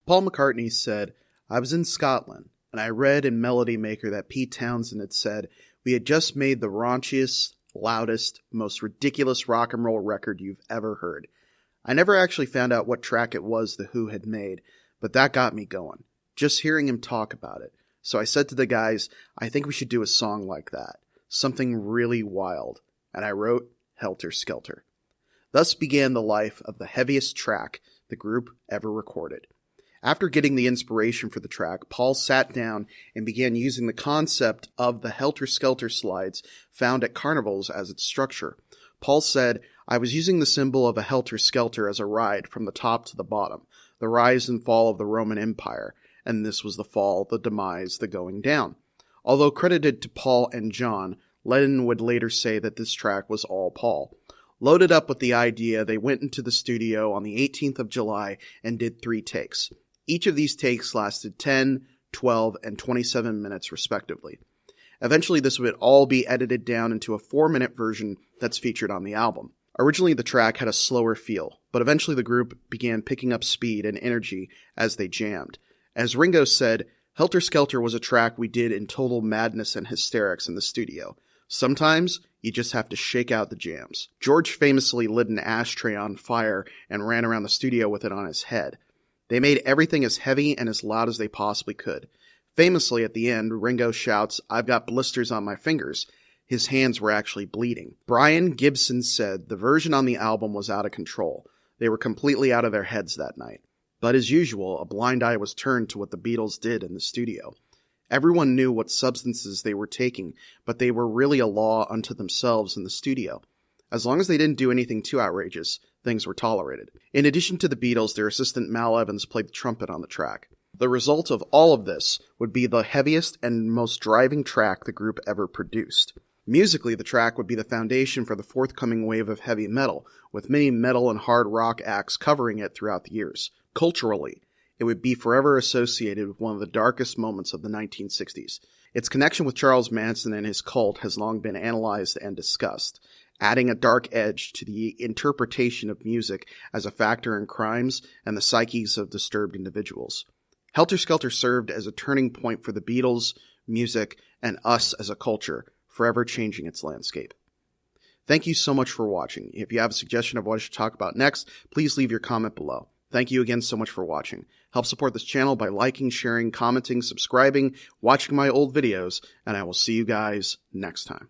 Paul McCartney said, "I was in Scotland, and I read in Melody Maker that Pete Townsend had said, we had just made the raunchiest, loudest, most ridiculous rock and roll record you've ever heard. I never actually found out what track it was The Who had made, but that got me going, just hearing him talk about it. So I said to the guys, I think we should do a song like that, something really wild, and I wrote Helter Skelter." Thus began the life of the heaviest track the group ever recorded. After getting the inspiration for the track, Paul sat down and began using the concept of the Helter Skelter slides found at carnivals as its structure. Paul said, "I was using the symbol of a Helter Skelter as a ride from the top to the bottom, the rise and fall of the Roman Empire, and this was the fall, the demise, the going down." Although credited to Paul and John, Lennon would later say that this track was all Paul. Loaded up with the idea, they went into the studio on the 18th of July and did 3 takes. Each of these takes lasted 10, 12, and 27 minutes respectively. Eventually this would all be edited down into a 4-minute version that's featured on the album. Originally the track had a slower feel, but eventually the group began picking up speed and energy as they jammed. As Ringo said, "Helter Skelter was a track we did in total madness and hysterics in the studio. Sometimes you just have to shake out the jams." George famously lit an ashtray on fire and ran around the studio with it on his head. They made everything as heavy and as loud as they possibly could. Famously, at the end, Ringo shouts, "I've got blisters on my fingers." His hands were actually bleeding. Brian Gibson said the version on the album was out of control. They were completely out of their heads that night. But as usual, a blind eye was turned to what the Beatles did in the studio. Everyone knew what substances they were taking, but they were really a law unto themselves in the studio. As long as they didn't do anything too outrageous, things were tolerated. In addition to the Beatles, their assistant Mal Evans played the trumpet on the track. The result of all of this would be the heaviest and most driving track the group ever produced. Musically, the track would be the foundation for the forthcoming wave of heavy metal, with many metal and hard rock acts covering it throughout the years. Culturally, it would be forever associated with one of the darkest moments of the 1960s. Its connection with Charles Manson and his cult has long been analyzed and discussed, adding a dark edge to the interpretation of music as a factor in crimes and the psyches of disturbed individuals. Helter Skelter served as a turning point for the Beatles, music, and us as a culture, forever changing its landscape. Thank you so much for watching. If you have a suggestion of what I should talk about next, please leave your comment below. Thank you again so much for watching. Help support this channel by liking, sharing, commenting, subscribing, watching my old videos, and I will see you guys next time.